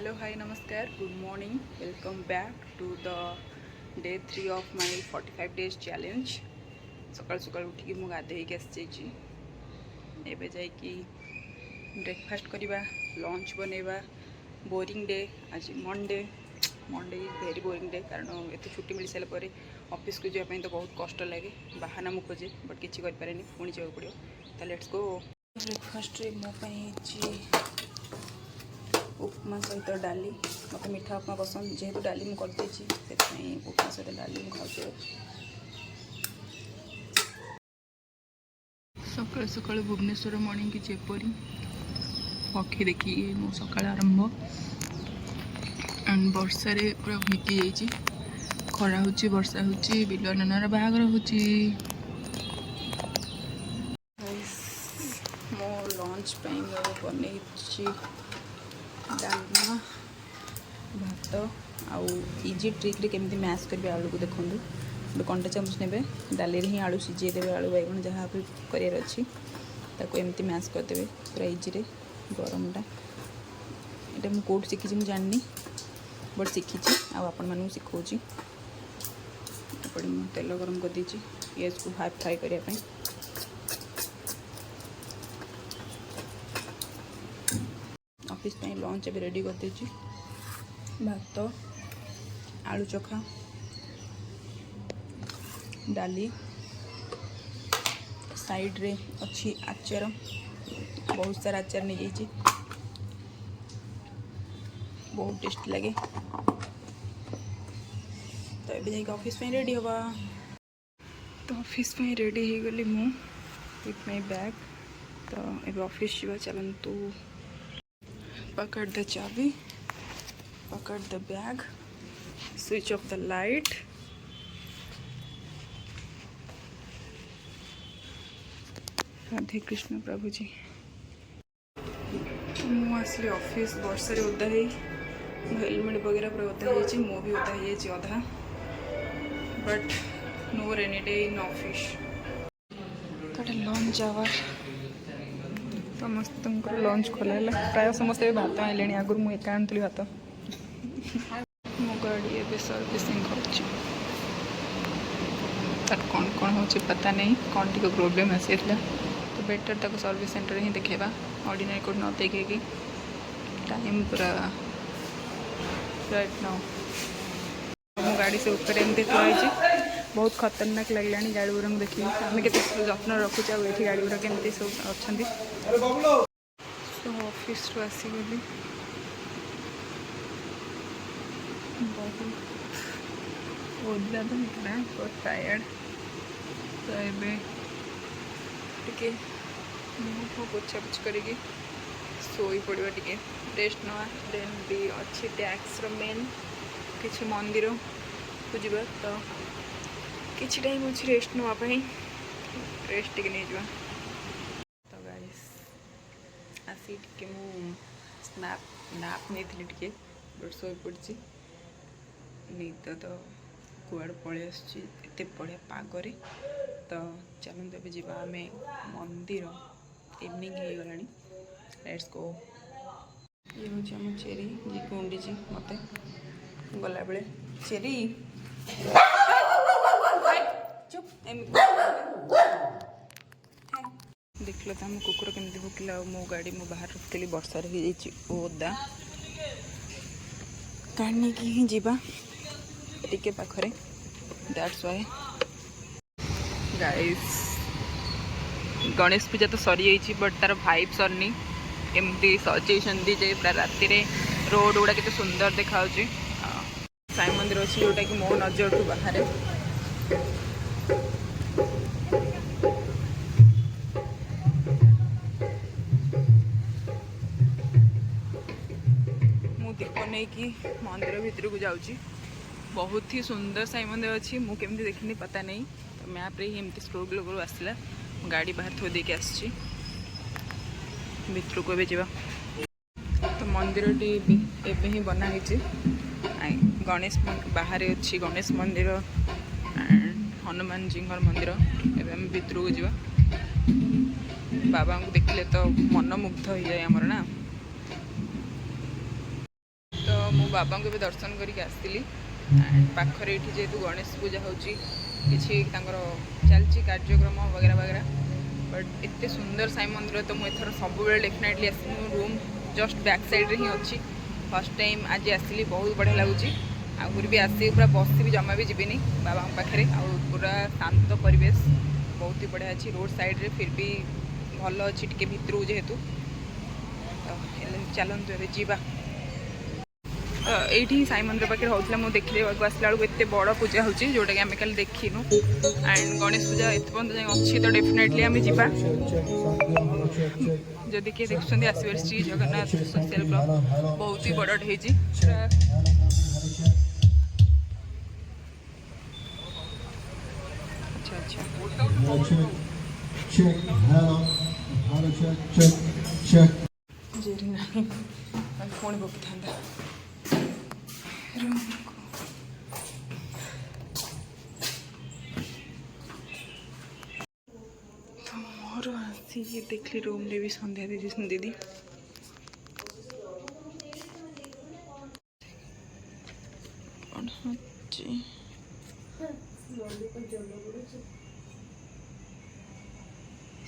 Hello, hi, namaskar, good morning, welcome back to the day 3 of my 45 days challenge. सकाल सकाल उठिकी मु गाधेइक आसी एबे जाइकी ब्रेकफास्ट करवा लंच बनैबा बोरिंग डे आज Monday is very boring day कारण एत छुट्टी मिल सारा पर ऑफिस को जावाई तो बहुत कष्ट लगे बाहाना मु खोजे बट किसी करें पुणी जावाक पड़ो तो लेट्स गो। ब्रेकफास्ट मोपाई उपमा सहित डाली मत मीठा उपमा पसंद जेहेतु डाली मुझे करदे उपमा सहित डाली मुझे सकाल सकाल भुवनेश्वर मॉर्निंग की जेपरी पक्षी देखी मो सकाल आरंभ एंड वर्षा रे पूरा भिगी जाइए खरा होची वर्षा होची बिल नानार बाहागर होची मो लंच बन डालमा भात आउ इजी ट्रिक केमती मैश करेंगे आलू को देखो गोटे कंटा चामच ने डाली ही आलू सीझेदेवे आलू बैगण जहाँ भी करार अच्छी एमती मैश करदे पूरा इजी रे गरमटा यहाँ मुझे कौट शिखी मुझे जानी बट शिखी आपण मानू शिखौची एपटे मुझे तेल गरम कर दीची पियाज को हाफ फ्राए करने ऑफिस लंच भी रेडी कर दीची भात आलू चोखा डाली साइड रे अच्छी आचार बहुत सारा आचार नहीं जाइए बहुत टेस्टी लगे तो ये ऑफिस रेडी हवा तो ऑफिस रेडी हो गली मु विथ माय बैग तो ये ऑफिस जावा चलतु पकड़ द चाबी पकड़ द bag switch off the light Radhe Krishna प्रभु जी मुझे ऑफिस वर्षा रे ओदा है हेलमेट वगैरह पूरा ओदा है मु भी ओदा है अधा but no rainy day in office तो लंच आवर समस्त लंच खोला प्राय समस्त भात आइले आगुरी मुझे एका आनी भात मो गाड़ी ए सर्विसिंग कर कौन कौन हो पता नहीं कौन टी प्रोब्लेम आसी तो बेटर तक सर्विस सेंटर ही देखा ऑर्डिनरी कोड न देखे टाइम पूरा राइट नाउ मो गाड़ी से ऊपर एमती थी बहुत खतरनाक लगे गाड़ी गुरा देखिए आम के जत्न रखुचे ये गाड़ी गुरा केमती सब अच्छा ऑफिस रू आसीगली बहुत ओदा तो होता बहुत टायर्ड तो ये मुँह पोछा पोछ करी शोई पड़ा टे रेस्ट नवा देन भी अच्छी टैक्स मेन किसी मंदिर को जीवा तो किसी टाइम अच्छी रेस्ट नापी रेस्ट टे नहीं जा तो गाइस आसी टे स्नाप नाप नहीं टे बट शोई पड़ी निद तो कुआड़ पलि आते बढ़िया पागरे तो चलते भी जावा आम मंदिर इवनिंग हो गला लेट्स गो ये हूँ आम चेरी जी कुंडीची मत गला बेले चेरी चुप देख लो तो आम कुकुर केमती भुकिला मो गाड़ी मो बाहर रखी वर्षा हो ओदा काढ़ी की जीवा टिके पाखरे दैट्स व्हाई गाइस गणेश पूजा तो सरी जाइए बट तार भाइब सरनी एमती सजेइछंती जे पूरा राति रे रोड गुड़ा केते सुंदर देखा साई मंदिर अच्छी जोटा कि मो नजर ठू बाहर मु दीप नहीं कि मंदिर भितर को जाऊँगी बहुत ही सुंदर साई मंदिर अच्छी मु केमती देखनी पता नहीं तो मैप रे एमती स्ट्रोगल आसला गाड़ी बाहर थो देके आसी भितर को जा तो मंदिर एवं ही बनाई गणेश बाहर अच्छी गणेश मंदिर हनुमान जी मंदिर एवं भितर को जा बाबा को देखले तो मन मुग्ध हो जाए आमर ना मो बाबा को दर्शन करके आसती एंड पाखरे ये जेहेतु गणेश पूजा होची किसी चलती कार्यक्रम वगैरह वगैरह बट एत सुंदर साई मंदिर तो मुझे सब डेफिनेटली आस रूम जस्ट बैक साइड ही अच्छी फर्स्ट टाइम आज आसली बहुत बढ़िया लगुच आगुरी भी आसी पूरा बस भी जमा भी जीविनी बाबा पाखे पूरा शांत परिवेश बहुत ही बढ़िया अच्छी रोड साइड रे फिर भी भल अच्छी टे भितर जेहेतु चलतु ए जावा ये साई मंदिर पाखे होता मुझे देखने आसला बेलू एत बड़ पूजा हो जोटा कि आम कल देखीनु एंड गणेश पूजा एत जाए अच्छी तो डेफिनेटली आम जा जदि किए देखुं आसवे श्री जगन्नाथ सोशल क्लब बहुत ही बड़ अच्छा जेरी नहीं पुणी पकी था तो मोर आसी देखली रूम रे भी संध्या दीदी दीदी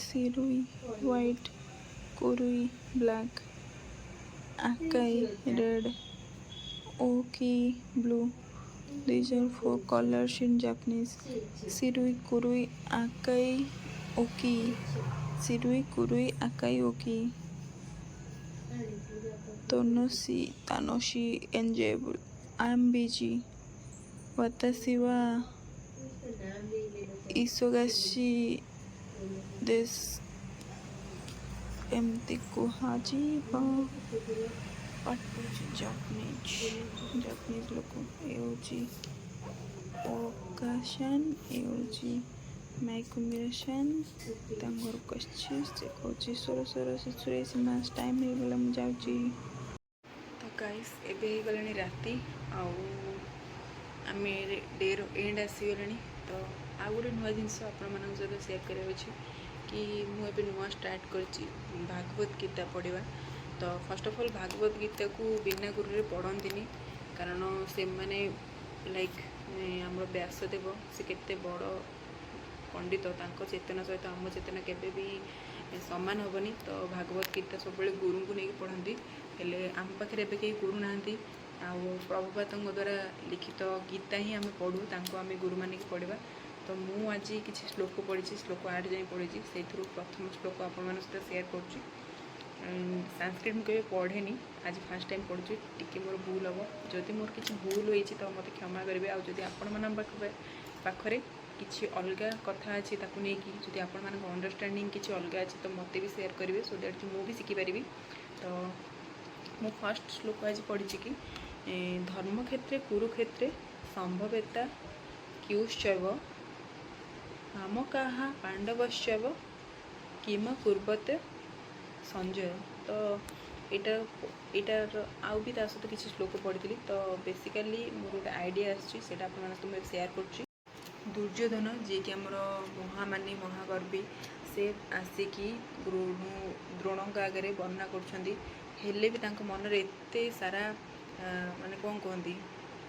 सिरुई व्हाइट कुरुई black akai red oki blue. These are 4 colors in Japanese. Shirui kurui akai oki. Shirui kurui akai oki. Tanoshi enjoyable. I am busy. Watashi wa isogashi desu. एमती कुहाजिबा जापानीज लोक ये ओकाशन ये माइकुमिरेशन तांगर क्वेश्चंस देखौची सोरो सोरो सिचुए मास टाइम हो गला म जाउची तो गाइस एबे हे गलानी राती आउ आमे डे रो एंड आसी गलानी तो आ गोटे नुआ जिनस आपण मानक सहित शेयर करबा अछि कि मुझे नुआ स्टार्ट कर भागवत गीता पढ़ा तो first of all Bhagavad Gita को बिना गुरु पढ़ती कारण से मैंने लाइक आम व्यासदेव से केते बड़ पंडित चेतना सहित आम चेतना केबे भी सामान हेनी तो भागवत गीता सब गुरु को लेकिन पढ़ती हेले आम पाखे एवं कहीं गुरु ना प्रभुपाद द्वारा लिखित गीता ही आम पढ़ू आम गुरु मान पढ़ा तो मु आज किसी श्लोक पढ़ी श्लोक 8 जाए पढ़ी से प्रथम श्लोक आपण सहित शेयर कर संस्कृत मुझे पढ़े आज फर्स्ट टाइम पढ़ुची टी मोर भूल हम जदि मोर किसी भूल होती तो मत क्षमा करेंगे आदि आपण पाखे किसी अलग कथा अच्छी नहीं कि आपण मान अंडरस्टैंडिंग किसी अलग अच्छी तो मत भी शेयर करेंगे सो दैट कि मुझे शिखिपारि तो मु फर्स्ट श्लोक आज पढ़ी कि धर्मक्षेत्रे कुरुक्षेत्रे संभवेता क्यूश्चैव आमकाः पांडवश्चैव किम कुर्वते संजय तो इटार आउ भी सहित किसी श्लोक पढ़ी तो बेसिकली मोर गोटे आइडिया आसटा मुझे शेयर कर दुर्योधन जी कि आमर महामानी महागर्वी से आसिकी द्रोण आगे वर्णना करें भी मनर एत सारा माने कौन कहती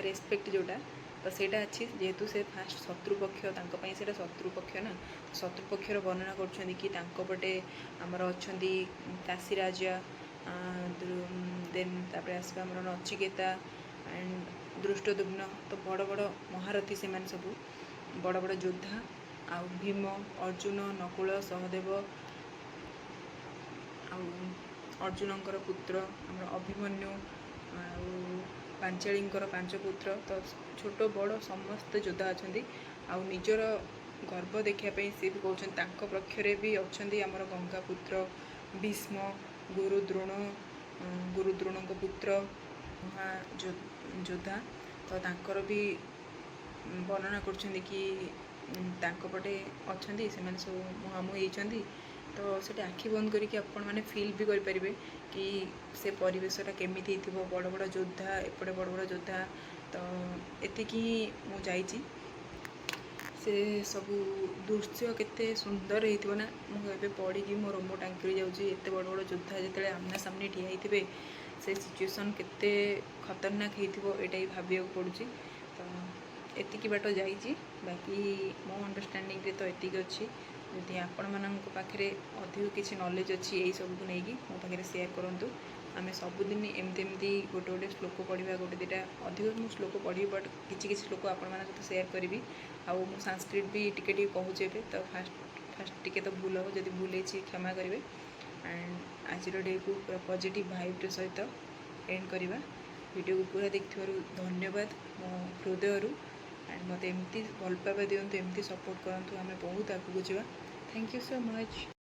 रेस्पेक्ट जोटा तो सेटा अच्छी जेहेतु से फास्ट शत्रुपक्ष से शत्रुपक्ष ना शत्रुपक्षर वर्णना करपटे आमर अच्छा काशी राजा देन आसवा आमर नचिकेता एंड दृष्टद्युम्न तो बड़ बड़ महारथी से माने सब बड़ बड़ योद्धा आ भीम अर्जुन नकुल सहदेव अर्जुनकर पुत्र आमर अभिमन्यु पांचालींकर 5 पुत्र तो छोट बड़ समस्त योद्धा अच्छा निजर गर्व देखापी सी भी कहते पक्षरे भी अच्छा आमर गंगापुत्र भीष्म गुरुद्रोण पुत्र योद्धा तो तांकर भी वर्णना कर पटे अच्छा से सब मुहांमुही होती तो से आखि बंद करके आपण मैंने फिल भी करें कि से परिवेशटा केमी बड़ बड़ योद्धा एपटे बड़ बड़ योद्धा तो एतिकी मु जाइए से सब दृश्य केते सुंदर होना मुझे पढ़ी मो रोम टांकी जाऊँगी एत बड़ बड़ योद्धा जिते आमना सामने ठिया होते से सिचुएशन केते खतरनाक होइथिबो एटा ही भाबिया पड़ुची। तो एतिकी बाट जाइए बाकी मो अंडरस्टैंडिंग रे तो एतिक अच्छी जदि आपण मानक पाखे अधिक किसी नॉलेज अच्छी यही सब को लेकिन मो पाखे शेयर करूँ। आम सबुदिन एमती एमती गोटे गोटे श्लोक पढ़ा गोटे दुटा अधिक मुझे श्लोक पढ़ी बट किसी श्लोक आपण सहित शेयर करी आउ संस्कृत भी टिके कहूँ तो फास्ट टिके तो भूल हम जब भूल क्षमा करेंगे। एंड आज डे को पूरा पॉजिटिव वाइब सहित एंड करवा। वीडियो को पूरा देखिथार धन्यवाद मो हृदय। एंड मत एमती भल पाइबा दिंतु एमती सपोर्ट करूँ आम बहुत आगू जा। Thank you so much.